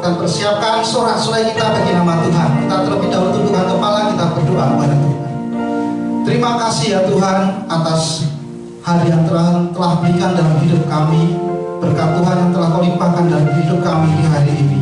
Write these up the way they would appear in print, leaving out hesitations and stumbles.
dan persiapkan sorak-sorai kita bagi nama Tuhan. Kita terlebih dahulu tundukkan kepala, kita berdoa kepada Tuhan. Terima kasih ya Tuhan atas hari yang telah berikan dalam hidup kami, berkat Tuhan yang telah Kau limpahkan dalam hidup kami di hari ini.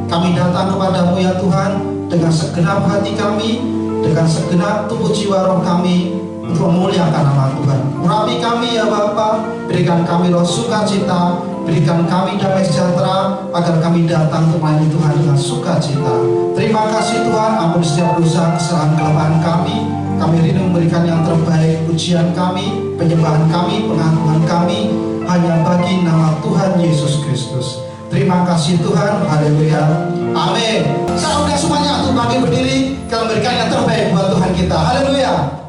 Kami datang kepadamu ya Tuhan dengan segenap hati kami, dengan segenap tubuh jiwa roh kami, untuk memuliakan nama Tuhan. Urapi kami ya Bapa, berikan kami roh sukacita, berikan kami damai sejahtera, agar kami datang untuk melayani Tuhan dengan sukacita. Terima kasih Tuhan, ampuni setiap dosa, kesalahan, kelemahan kami. Kami rindu memberikan yang terbaik, pujian kami, penyembahan kami, pengakuan kami, hanya bagi nama Tuhan Yesus Kristus. Terima kasih Tuhan, haleluya, amin. Saya undang semuanya untuk bangkit berdiri, kita memberikan yang terbaik buat Tuhan kita, haleluya.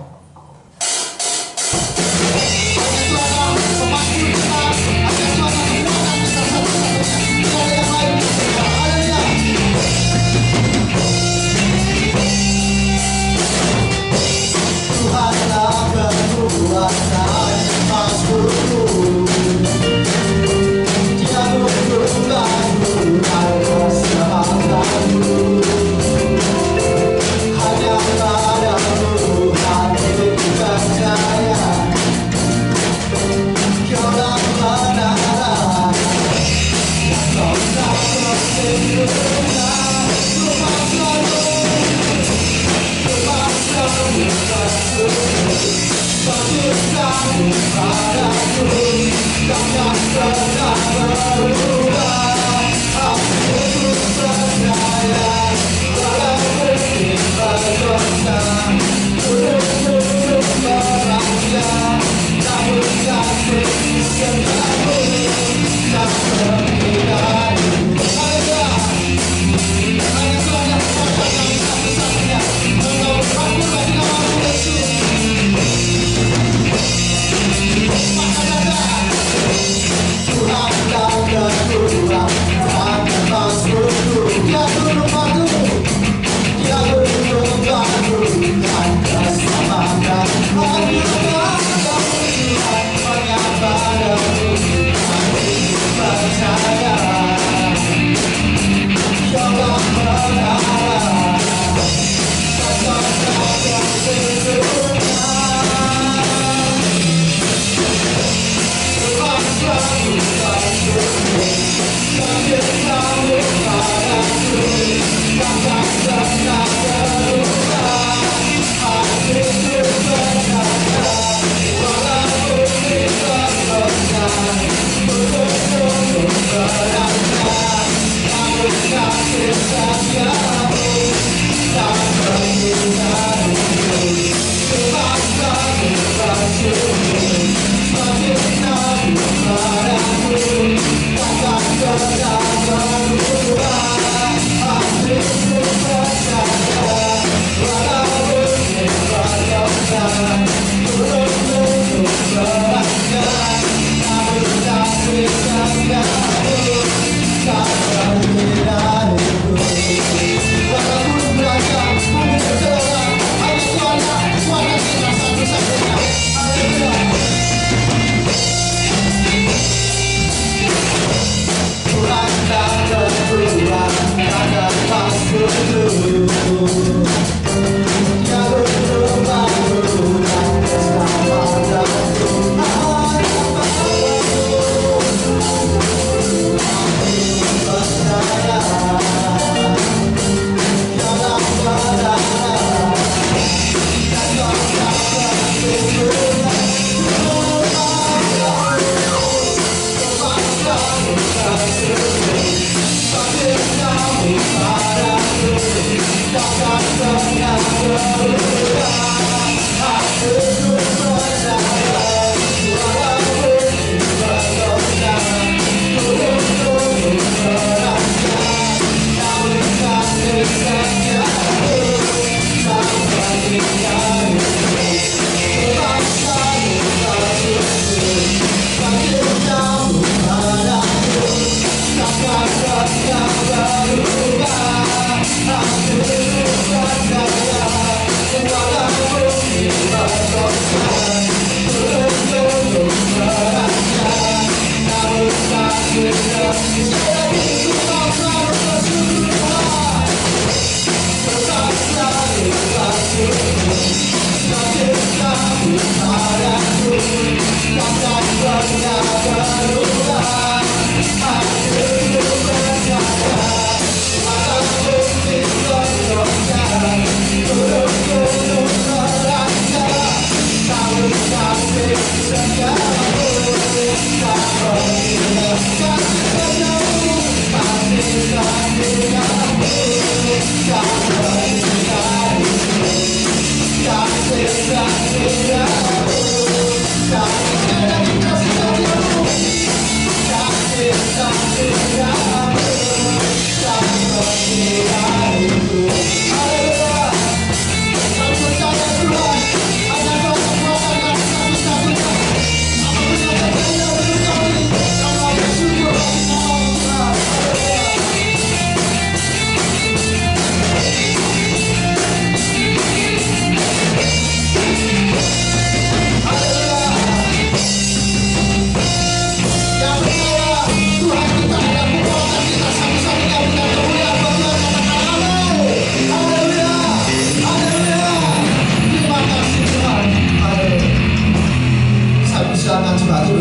Baru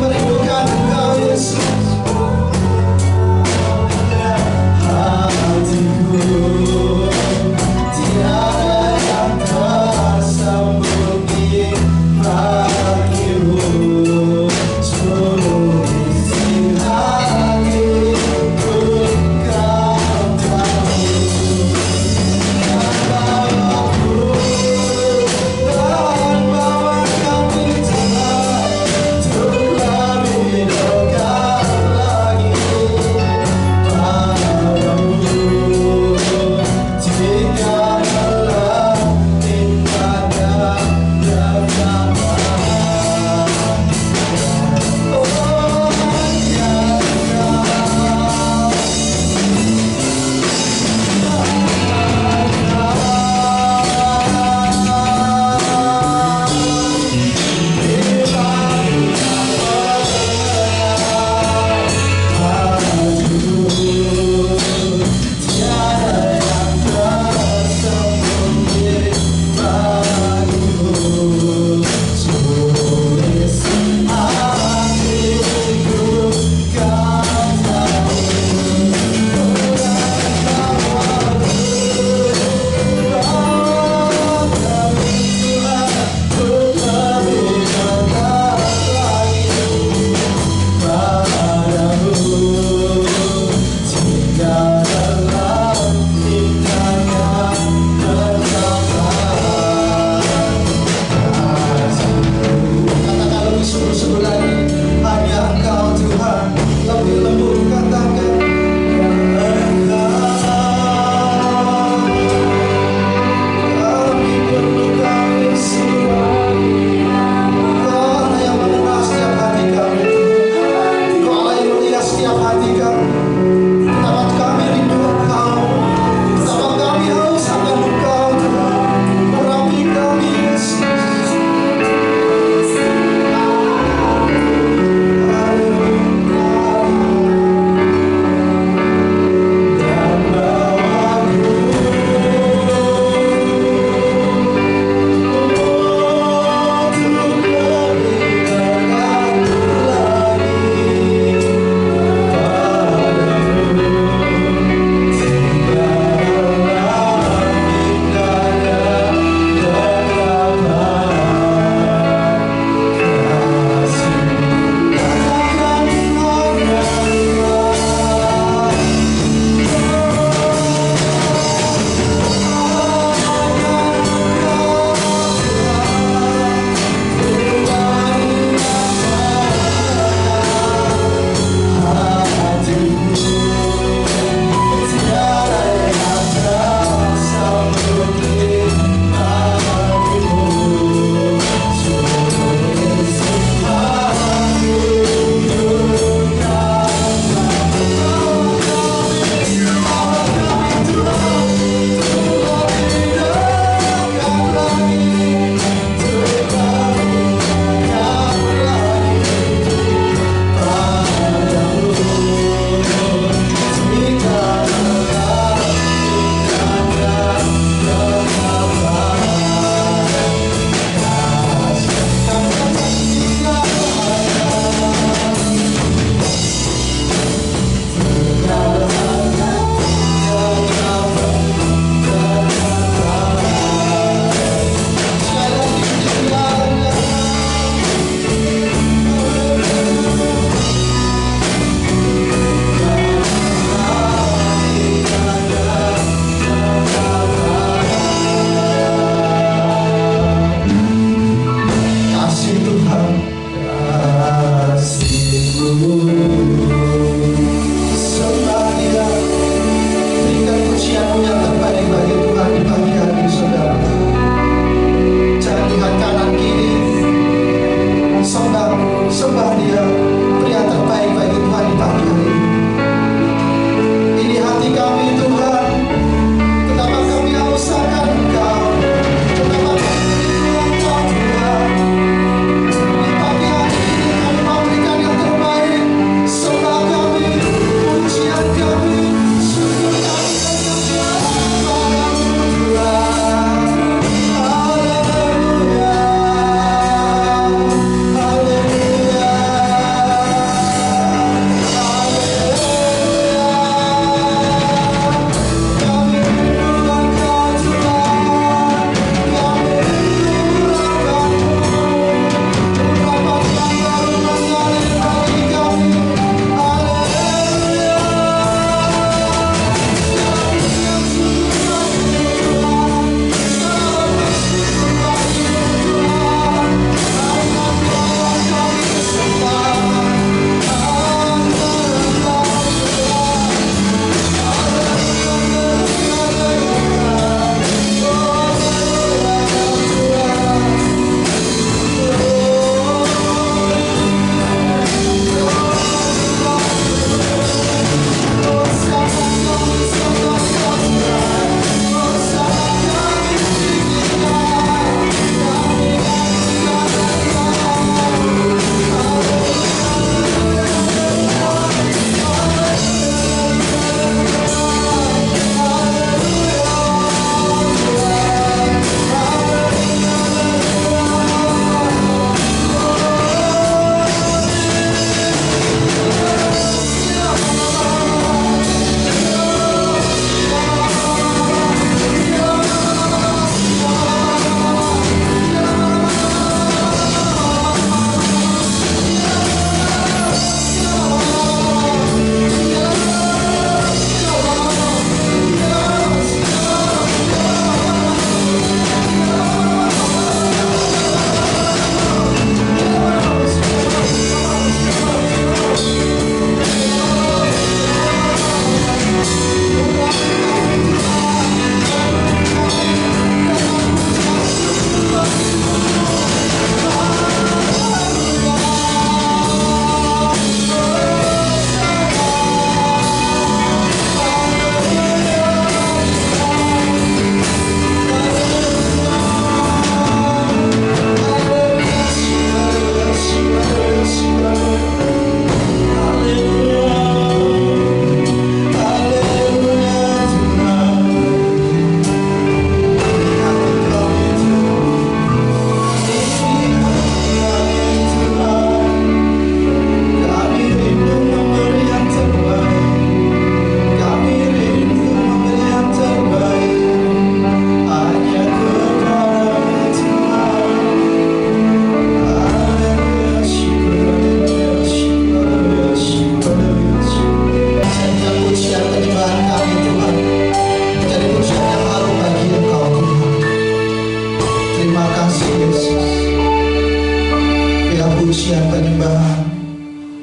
merindukan Engkau Yesus. Hatiku tiada yang tersembunyi bagimu, seluruh isi hatiku Kau tahu. Bawaku dan bawakan kita untuk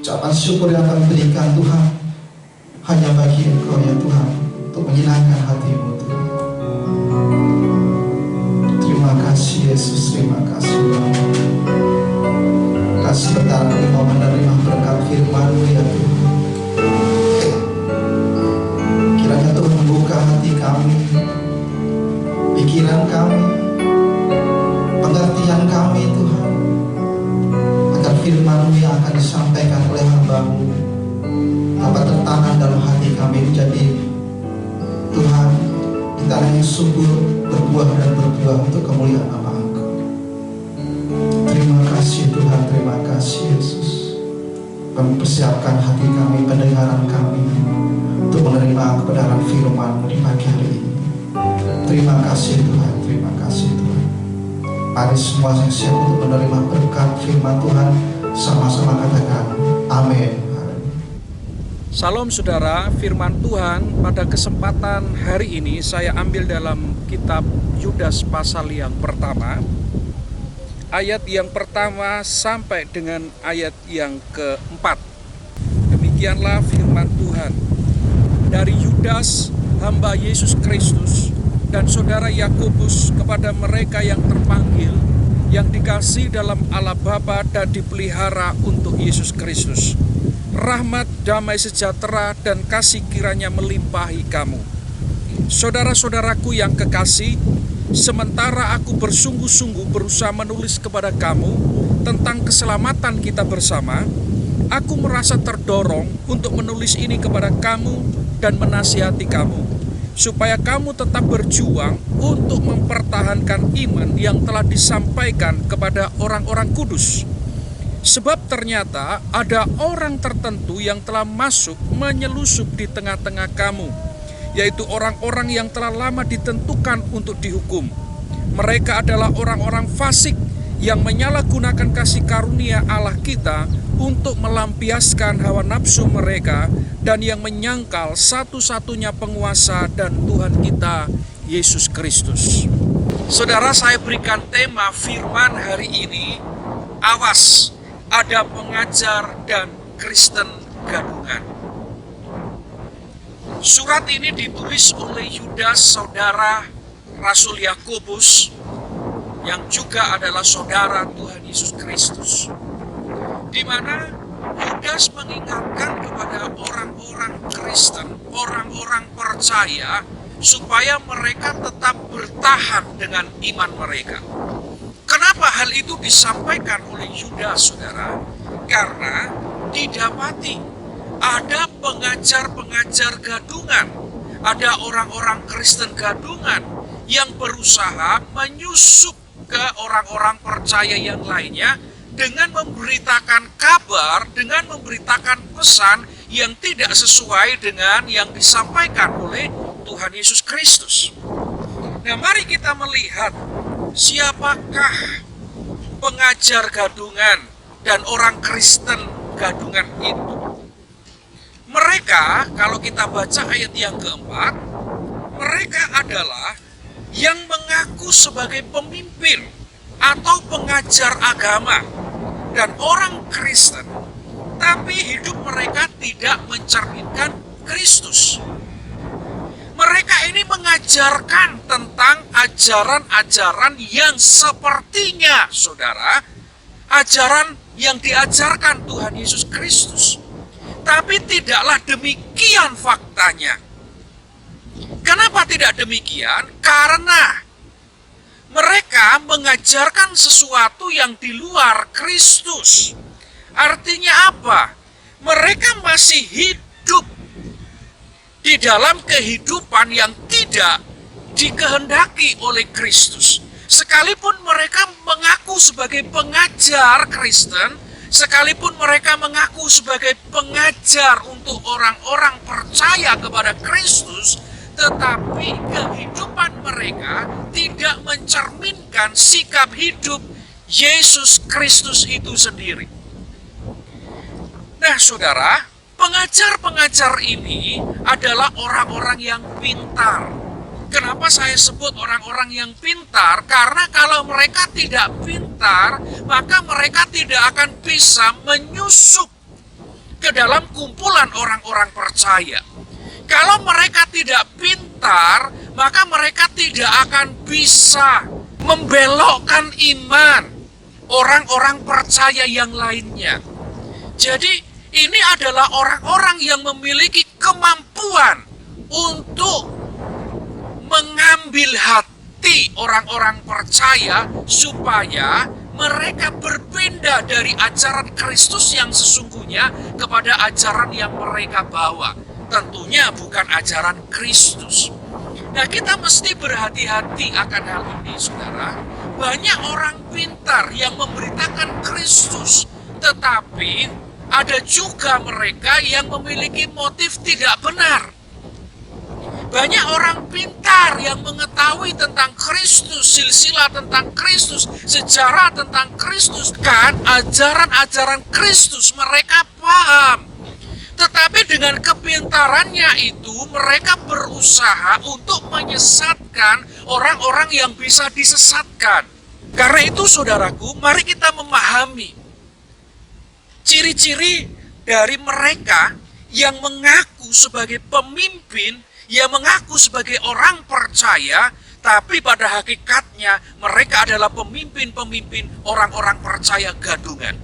Ucapan syukur yang kami berikan Tuhan hanya bagi Engkau ya Tuhan, untuk menyenangkan hati-Mu Tuhan. Terima kasih Yesus, terima kasih Bapa. Kasih sebentar kami mau menerima berkat firman-Mu ya Tuhan. Kiranya Tuhan membuka hati kami, pikiran kami, pengertian kami Tuhan, agar firman-Mu yang akan disampaikan oleh hamba-Mu dapat tertanam dalam hati kami menjadi Tuhan di tanah yang subur, berbuah dan berbuah untuk kemuliaan nama Engkau. Terima kasih Tuhan, terima kasih Yesus. Kami persiapkan hati kami, pendengaran kami untuk menerima kebenaran firman-Mu di pagi hari ini. Terima kasih Tuhan, terima kasih Tuhan. Mari semua yang siap untuk menerima berkat firman Tuhan, sama-sama katakan amin. Salam saudara, firman Tuhan pada kesempatan hari ini saya ambil dalam kitab Yudas pasal yang pertama, ayat yang pertama sampai dengan ayat yang keempat. Demikianlah firman Tuhan. Dari Yudas, hamba Yesus Kristus, dan saudara Yakobus, kepada mereka yang terpanggil, yang dikasihi dalam Allah Bapa dan dipelihara untuk Yesus Kristus. Rahmat, damai sejahtera, dan kasih kiranya melimpahi kamu. Saudara-saudaraku yang kekasih, sementara aku bersungguh-sungguh berusaha menulis kepada kamu tentang keselamatan kita bersama, aku merasa terdorong untuk menulis ini kepada kamu dan menasihati kamu, supaya kamu tetap berjuang untuk mempertahankan iman yang telah disampaikan kepada orang-orang kudus. Sebab ternyata ada orang tertentu yang telah masuk menyelusup di tengah-tengah kamu, yaitu orang-orang yang telah lama ditentukan untuk dihukum. Mereka adalah orang-orang fasik yang menyalahgunakan kasih karunia Allah kita untuk melampiaskan hawa nafsu mereka, dan yang menyangkal satu-satunya penguasa dan Tuhan kita, Yesus Kristus. Saudara, saya berikan tema firman hari ini, awas, ada pengajar dan Kristen gadungan. Surat ini ditulis oleh Yudas, saudara Rasul Yakobus, yang juga adalah saudara Tuhan Yesus Kristus, di mana Yudas mengingatkan kepada orang-orang Kristen, orang-orang percaya, supaya mereka tetap bertahan dengan iman mereka. Kenapa hal itu disampaikan oleh Yudas, saudara? Karena didapati ada pengajar-pengajar gadungan, ada orang-orang Kristen gadungan yang berusaha menyusup ke orang-orang percaya yang lainnya dengan memberitakan kabar, dengan memberitakan pesan yang tidak sesuai dengan yang disampaikan oleh Tuhan Yesus Kristus. Nah, mari kita melihat siapakah pengajar gadungan dan orang Kristen gadungan itu. Mereka, kalau kita baca ayat yang keempat, mereka adalah yang mengaku sebagai pemimpin atau pengajar agama dan orang Kristen, tapi hidup mereka tidak mencerminkan Kristus. Mereka ini mengajarkan tentang ajaran-ajaran yang sepertinya, saudara, ajaran yang diajarkan Tuhan Yesus Kristus. Tapi tidaklah demikian faktanya. Kenapa tidak demikian? Karena mereka mengajarkan sesuatu yang di luar Kristus. Artinya apa? Mereka masih hidup di dalam kehidupan yang tidak dikehendaki oleh Kristus. Sekalipun mereka mengaku sebagai pengajar Kristen, sekalipun mereka mengaku sebagai pengajar untuk orang-orang percaya kepada Kristus, tetapi kehidupan mereka tidak mencerminkan sikap hidup Yesus Kristus itu sendiri. Nah, saudara, pengajar-pengajar ini adalah orang-orang yang pintar. Kenapa saya sebut orang-orang yang pintar? Karena kalau mereka tidak pintar, maka mereka tidak akan bisa menyusup dalam kumpulan orang-orang percaya. Kalau mereka tidak pintar, maka mereka tidak akan bisa membelokkan iman orang-orang percaya yang lainnya. Jadi ini adalah orang-orang yang memiliki kemampuan untuk mengambil hati orang-orang percaya supaya mereka berpindah dari ajaran Kristus yang sesungguhnya kepada ajaran yang mereka bawa. Tentunya bukan ajaran Kristus. Nah, kita mesti berhati-hati akan hal ini, saudara. Banyak orang pintar yang memberitakan Kristus, tetapi ada juga mereka yang memiliki motif tidak benar. Banyak orang pintar yang mengetahui tentang Kristus, silsilah tentang Kristus, sejarah tentang Kristus, kan ajaran-ajaran Kristus mereka paham. Tetapi dengan kepintarannya itu mereka berusaha untuk menyesatkan orang-orang yang bisa disesatkan. Karena itu saudaraku, mari kita memahami ciri-ciri dari mereka yang mengaku sebagai pemimpin, yang mengaku sebagai orang percaya, tapi pada hakikatnya mereka adalah pemimpin-pemimpin orang-orang percaya gadungan.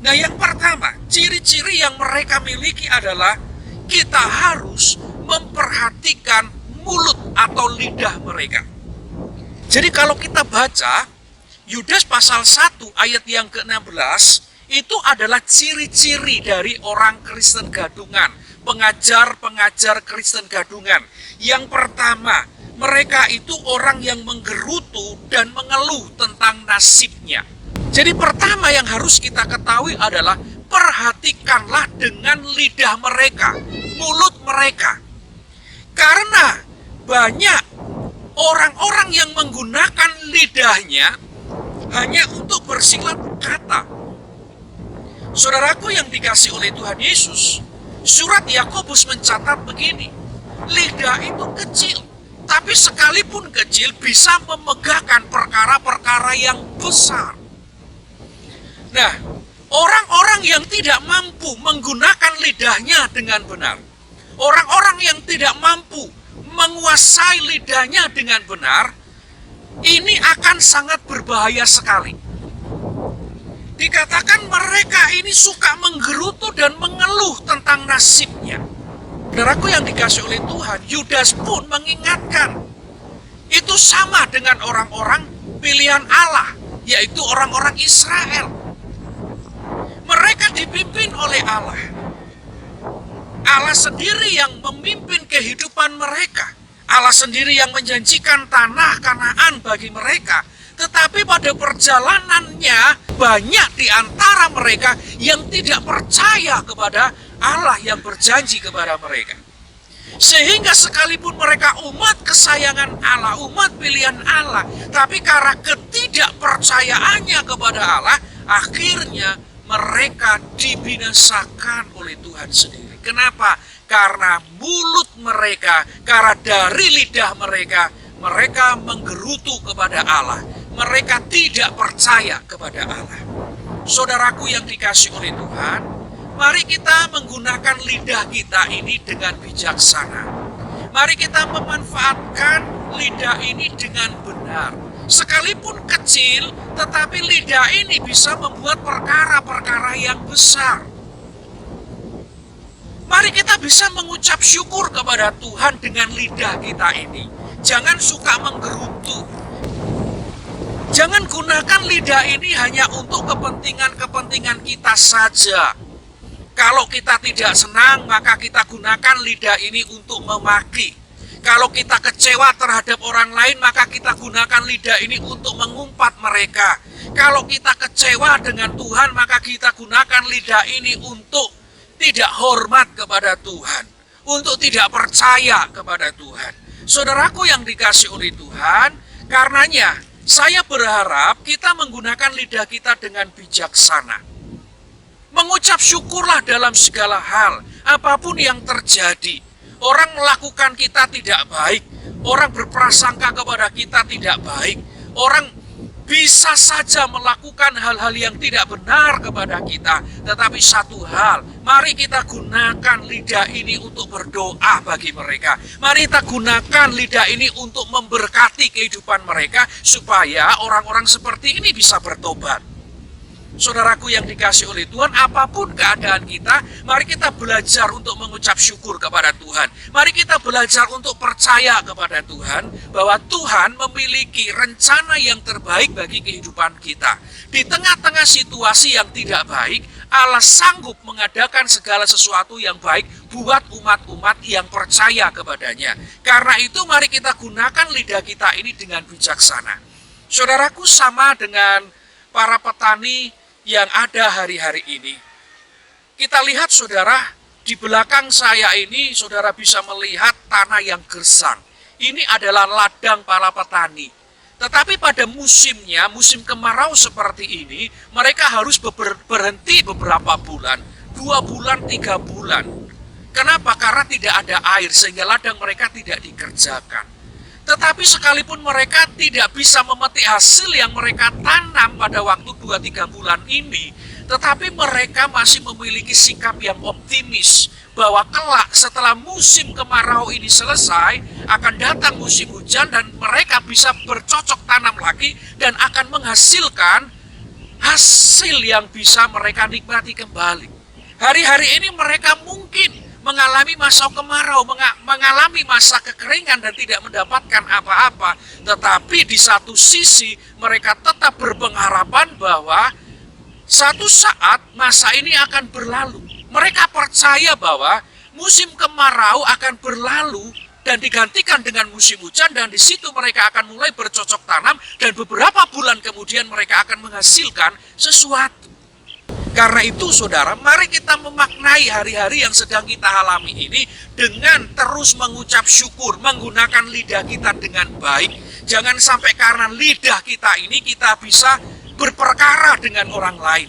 Nah, yang pertama, ciri-ciri yang mereka miliki adalah kita harus memperhatikan mulut atau lidah mereka. Jadi kalau kita baca Yudas pasal 1 ayat yang ke-16, itu adalah ciri-ciri dari orang Kristen gadungan, pengajar-pengajar Kristen gadungan. Yang pertama, mereka itu orang yang menggerutu dan mengeluh tentang nasibnya. Jadi pertama yang harus kita ketahui adalah perhatikanlah dengan lidah mereka, mulut mereka. Karena banyak orang-orang yang menggunakan lidahnya hanya untuk bersilat kata. Saudaraku yang dikasih oleh Tuhan Yesus, surat Yakobus mencatat begini, lidah itu kecil, tapi sekalipun kecil bisa memegahkan perkara-perkara yang besar. Nah, orang-orang yang tidak mampu menggunakan lidahnya dengan benar, orang-orang yang tidak mampu menguasai lidahnya dengan benar, ini akan sangat berbahaya sekali. Dikatakan mereka ini suka menggerutu dan mengeluh tentang nasibnya. Saudaraku yang dikasih oleh Tuhan, Yudas pun mengingatkan, itu sama dengan orang-orang pilihan Allah, yaitu orang-orang Israel. Mereka dipimpin oleh Allah. Allah sendiri yang memimpin kehidupan mereka. Allah sendiri yang menjanjikan tanah Kanaan bagi mereka. Tetapi pada perjalanannya banyak di antara mereka yang tidak percaya kepada Allah yang berjanji kepada mereka. Sehingga sekalipun mereka umat kesayangan Allah, umat pilihan Allah, tapi karena ketidakpercayaannya kepada Allah, akhirnya mereka dibinasakan oleh Tuhan sendiri. Kenapa? Karena mulut mereka, karena dari lidah mereka, mereka menggerutu kepada Allah. Mereka tidak percaya kepada Allah. Saudaraku yang dikasih oleh Tuhan, mari kita menggunakan lidah kita ini dengan bijaksana. Mari kita memanfaatkan lidah ini dengan benar. Sekalipun kecil, tetapi lidah ini bisa membuat perkara-perkara yang besar. Mari kita bisa mengucap syukur kepada Tuhan dengan lidah kita ini. Jangan suka menggerutu. Jangan gunakan lidah ini hanya untuk kepentingan-kepentingan kita saja. Kalau kita tidak senang, maka kita gunakan lidah ini untuk memaki. Kalau kita kecewa terhadap orang lain, maka kita gunakan lidah ini untuk mengumpat mereka. Kalau kita kecewa dengan Tuhan, maka kita gunakan lidah ini untuk tidak hormat kepada Tuhan, untuk tidak percaya kepada Tuhan. Saudaraku yang dikasih oleh Tuhan, karenanya saya berharap kita menggunakan lidah kita dengan bijaksana. Mengucap syukurlah dalam segala hal, apapun yang terjadi. Orang melakukan kita tidak baik, orang berprasangka kepada kita tidak baik, orang bisa saja melakukan hal-hal yang tidak benar kepada kita. Tetapi satu hal, mari kita gunakan lidah ini untuk berdoa bagi mereka. Mari kita gunakan lidah ini untuk memberkati kehidupan mereka, supaya orang-orang seperti ini bisa bertobat. Saudaraku yang dikasih oleh Tuhan, apapun keadaan kita, mari kita belajar untuk mengucap syukur kepada Tuhan. Mari kita belajar untuk percaya kepada Tuhan, bahwa Tuhan memiliki rencana yang terbaik bagi kehidupan kita. Di tengah-tengah situasi yang tidak baik, Allah sanggup mengadakan segala sesuatu yang baik buat umat-umat yang percaya kepadanya. Karena itu mari kita gunakan lidah kita ini dengan bijaksana. Saudaraku, sama dengan para petani yang ada hari-hari ini. Kita lihat saudara, di belakang saya ini saudara bisa melihat tanah yang gersang. Ini adalah ladang para petani. Tetapi pada musimnya, musim kemarau seperti ini, mereka harus berhenti beberapa bulan, 2 bulan, 3 bulan. Kenapa? Karena tidak ada air, sehingga ladang mereka tidak dikerjakan. Tetapi sekalipun mereka tidak bisa memetik hasil yang mereka tanam pada waktu 2-3 bulan ini, tetapi mereka masih memiliki sikap yang optimis bahwa kelak setelah musim kemarau ini selesai, akan datang musim hujan dan mereka bisa bercocok tanam lagi dan akan menghasilkan hasil yang bisa mereka nikmati kembali. Hari-hari ini mereka mungkin mengalami masa kemarau, mengalami masa kekeringan dan tidak mendapatkan apa-apa. Tetapi di satu sisi mereka tetap berpengharapan bahwa satu saat masa ini akan berlalu. Mereka percaya bahwa musim kemarau akan berlalu dan digantikan dengan musim hujan, dan di situ mereka akan mulai bercocok tanam dan beberapa bulan kemudian mereka akan menghasilkan sesuatu. Karena itu saudara, mari kita memaknai hari-hari yang sedang kita alami ini dengan terus mengucap syukur, menggunakan lidah kita dengan baik. Jangan sampai karena lidah kita ini kita bisa berperkara dengan orang lain.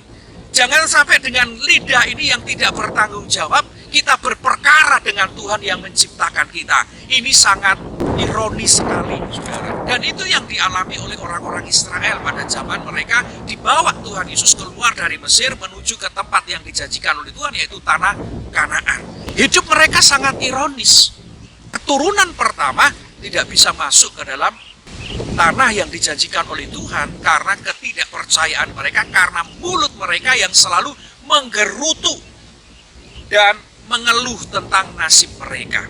Jangan sampai dengan lidah ini yang tidak bertanggung jawab, kita berperkara dengan Tuhan yang menciptakan kita. Ini sangat ironis sekali, saudara. Dan itu yang dialami oleh orang-orang Israel pada zaman mereka dibawa Tuhan Yesus keluar dari Mesir menuju ke tempat yang dijanjikan oleh Tuhan, yaitu tanah Kanaan. Hidup mereka sangat ironis. Keturunan pertama tidak bisa masuk ke dalam tanah yang dijanjikan oleh Tuhan karena ketidakpercayaan mereka, karena mulut mereka yang selalu menggerutu dan mengeluh tentang nasib mereka.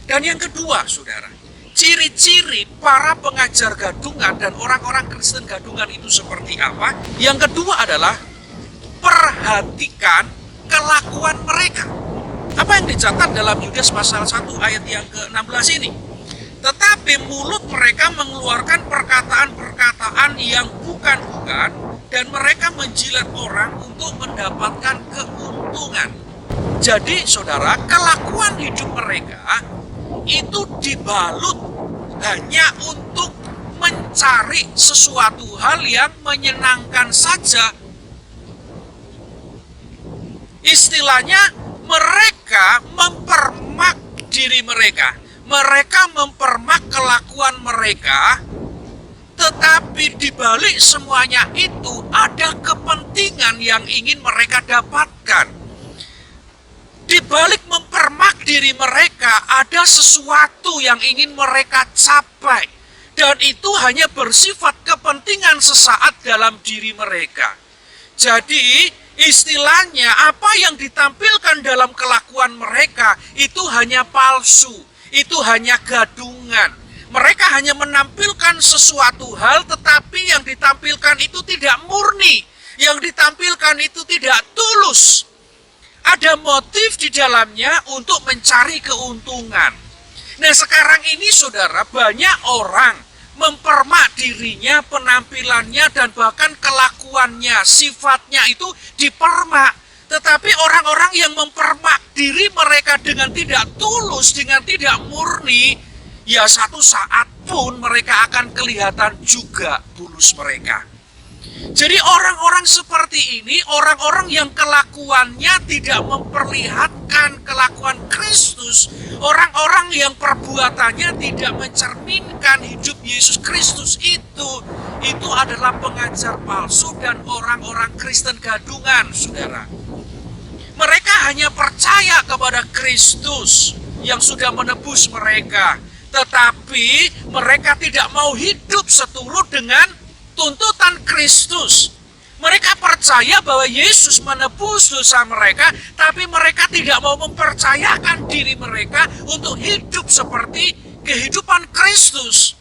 Dan yang kedua, saudara, ciri-ciri para pengajar gadungan dan orang-orang Kristen gadungan itu seperti apa? Yang kedua adalah perhatikan kelakuan mereka. Apa yang dicatat dalam Yudas pasal 1 ayat yang ke-16 ini? Tetapi mulut mereka mengeluarkan perkataan-perkataan yang bukan-bukan, dan mereka menjilat orang untuk mendapatkan keuntungan. Jadi saudara, kelakuan hidup mereka itu dibalut hanya untuk mencari sesuatu hal yang menyenangkan saja. Istilahnya, mereka mempermak diri mereka. Mereka mempermak kelakuan mereka, tetapi di balik semuanya itu ada kepentingan yang ingin mereka dapatkan. Di balik mempermak diri mereka ada sesuatu yang ingin mereka capai, dan itu hanya bersifat kepentingan sesaat dalam diri mereka. Jadi istilahnya apa yang ditampilkan dalam kelakuan mereka itu hanya palsu, itu hanya gadungan. Mereka hanya menampilkan sesuatu hal, tetapi yang ditampilkan itu tidak murni, yang ditampilkan itu tidak tulus. Ada motif di dalamnya untuk mencari keuntungan. Nah, sekarang ini saudara, banyak orang mempermak dirinya, penampilannya, dan bahkan kelakuannya, sifatnya itu dipermak. Tetapi orang-orang yang mempermak diri mereka dengan tidak tulus, dengan tidak murni, ya satu saat pun mereka akan kelihatan juga bulus mereka. Jadi orang-orang seperti ini, orang-orang yang kelakuannya tidak memperlihatkan mencerminkan kelakuan Kristus, orang-orang yang perbuatannya tidak mencerminkan hidup Yesus Kristus itu adalah pengajar palsu dan orang-orang Kristen gadungan, saudara. Mereka hanya percaya kepada Kristus yang sudah menebus mereka, tetapi mereka tidak mau hidup seturut dengan tuntutan Kristus. Mereka percaya bahwa Yesus menebus dosa mereka, tapi mereka tidak mau mempercayakan diri mereka untuk hidup seperti kehidupan Kristus.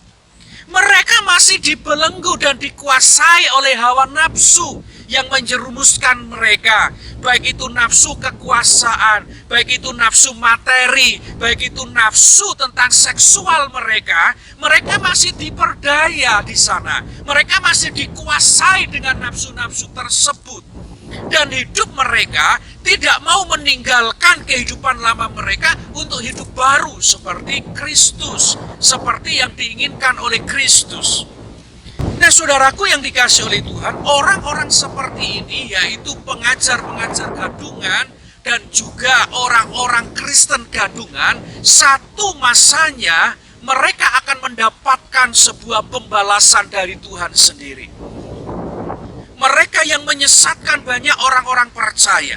Mereka masih dibelenggu dan dikuasai oleh hawa nafsu yang menjerumuskan mereka. Baik itu nafsu kekuasaan, baik itu nafsu materi, baik itu nafsu tentang seksual mereka masih diperdaya di sana. Mereka masih dikuasai dengan nafsu-nafsu tersebut. Dan hidup mereka tidak mau meninggalkan kehidupan lama mereka untuk hidup baru seperti Kristus, seperti yang diinginkan oleh Kristus. Nah, saudaraku yang dikasihi oleh Tuhan, orang-orang seperti ini yaitu pengajar-pengajar gadungan dan juga orang-orang Kristen gadungan, satu masanya mereka akan mendapatkan sebuah pembalasan dari Tuhan sendiri. Mereka yang menyesatkan banyak orang-orang percaya,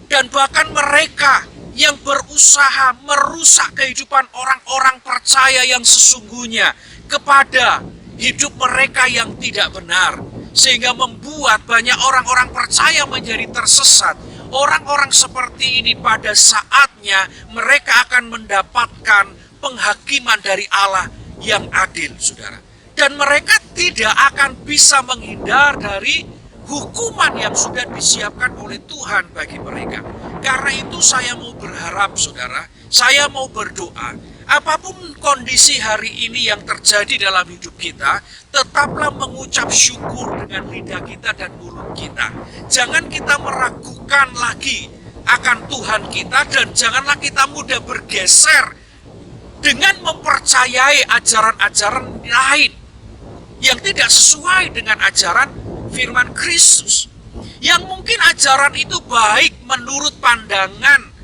dan bahkan mereka yang berusaha merusak kehidupan orang-orang percaya yang sesungguhnya kepada hidup mereka yang tidak benar, sehingga membuat banyak orang-orang percaya menjadi tersesat. Orang-orang seperti ini pada saatnya mereka akan mendapatkan penghakiman dari Allah yang adil, saudara. Dan mereka tidak akan bisa menghindar dari hukuman yang sudah disiapkan oleh Tuhan bagi mereka. Karena itu saya mau berharap, saudara, saya mau berdoa, apapun kondisi hari ini yang terjadi dalam hidup kita, tetaplah mengucap syukur dengan lidah kita dan mulut kita. Jangan kita meragukan lagi akan Tuhan kita, dan janganlah kita mudah bergeser dengan mempercayai ajaran-ajaran lain yang tidak sesuai dengan ajaran firman Kristus. Yang mungkin ajaran itu baik menurut pandangan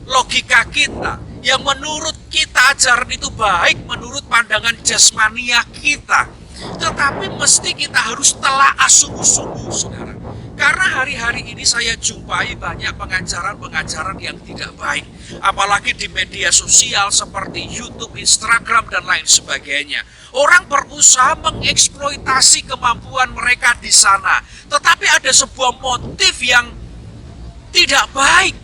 logika kita, yang menurut kita ajaran itu baik menurut pandangan jasmania kita. Tetapi mesti kita harus telaah sungguh-sungguh, saudara. Karena hari-hari ini saya jumpai banyak pengajaran-pengajaran yang tidak baik. Apalagi di media sosial seperti YouTube, Instagram, dan lain sebagainya. Orang berusaha mengeksploitasi kemampuan mereka di sana. Tetapi ada sebuah motif yang tidak baik.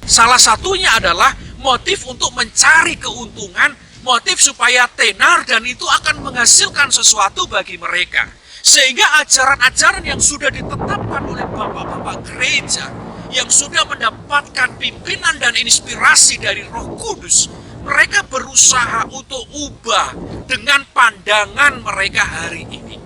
Salah satunya adalah motif untuk mencari keuntungan, motif supaya tenar, dan itu akan menghasilkan sesuatu bagi mereka. Sehingga ajaran-ajaran yang sudah ditetapkan oleh bapak-bapak gereja, yang sudah mendapatkan pimpinan dan inspirasi dari Roh Kudus, mereka berusaha untuk ubah dengan pandangan mereka hari ini.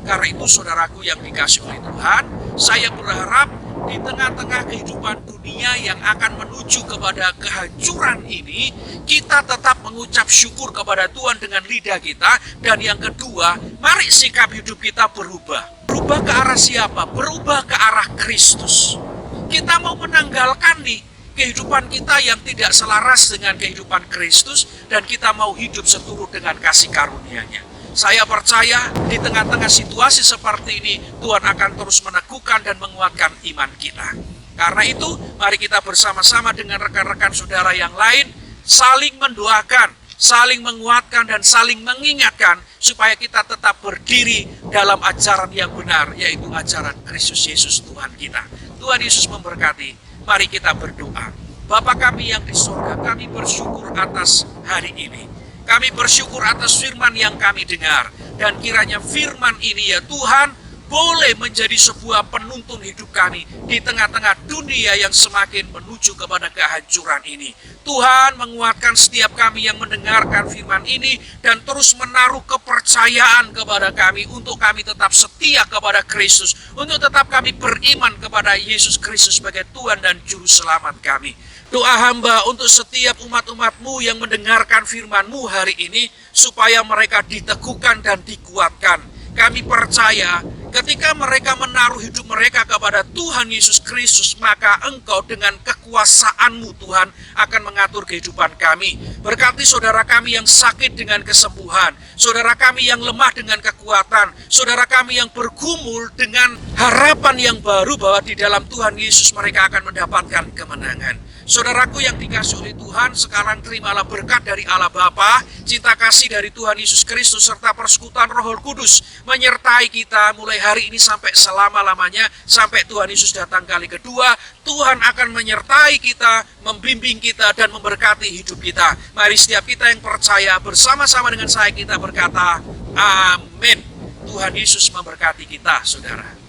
Karena itu, saudaraku yang dikasihi oleh Tuhan, saya berharap di tengah-tengah kehidupan dunia yang akan menuju kepada kehancuran ini, kita tetap mengucap syukur kepada Tuhan dengan lidah kita. Dan yang kedua, mari sikap hidup kita berubah. Berubah ke arah siapa? Berubah ke arah Kristus. Kita mau menanggalkan nih kehidupan kita yang tidak selaras dengan kehidupan Kristus, dan kita mau hidup seturut dengan kasih karunia-Nya. Saya percaya di tengah-tengah situasi seperti ini, Tuhan akan terus meneguhkan dan menguatkan iman kita. Karena itu, mari kita bersama-sama dengan rekan-rekan saudara yang lain, saling mendoakan, saling menguatkan, dan saling mengingatkan, supaya kita tetap berdiri dalam ajaran yang benar, yaitu ajaran Kristus Yesus Tuhan kita. Tuhan Yesus memberkati. Mari kita berdoa. Bapa kami yang di surga, kami bersyukur atas hari ini. Kami bersyukur atas firman yang kami dengar. Dan kiranya firman ini ya Tuhan, boleh menjadi sebuah penuntun hidup kami di tengah-tengah dunia yang semakin menuju kepada kehancuran ini. Tuhan menguatkan setiap kami yang mendengarkan firman ini, dan terus menaruh kepercayaan kepada kami untuk kami tetap setia kepada Kristus, untuk tetap kami beriman kepada Yesus Kristus sebagai Tuhan dan Juru Selamat kami. Doa hamba untuk setiap umat-umat-Mu yang mendengarkan firman-Mu hari ini, supaya mereka diteguhkan dan dikuatkan. Kami percaya Ketika mereka menaruh hidup mereka kepada Tuhan Yesus Kristus, maka Engkau dengan kekuasaan-Mu Tuhan akan mengatur kehidupan kami. Berkati saudara kami yang sakit dengan kesembuhan, saudara kami yang lemah dengan kekuatan, saudara kami yang bergumul dengan harapan yang baru bahwa di dalam Tuhan Yesus mereka akan mendapatkan kemenangan. Saudaraku yang dikasihi oleh Tuhan, sekarang terimalah berkat dari Allah Bapa, cinta kasih dari Tuhan Yesus Kristus, serta persekutuan Roh Kudus menyertai kita mulai hari ini sampai selama-lamanya, sampai Tuhan Yesus datang kali kedua. Tuhan akan menyertai kita, membimbing kita, dan memberkati hidup kita. Mari setiap kita yang percaya bersama-sama dengan saya kita berkata, amin. Tuhan Yesus memberkati kita, saudara.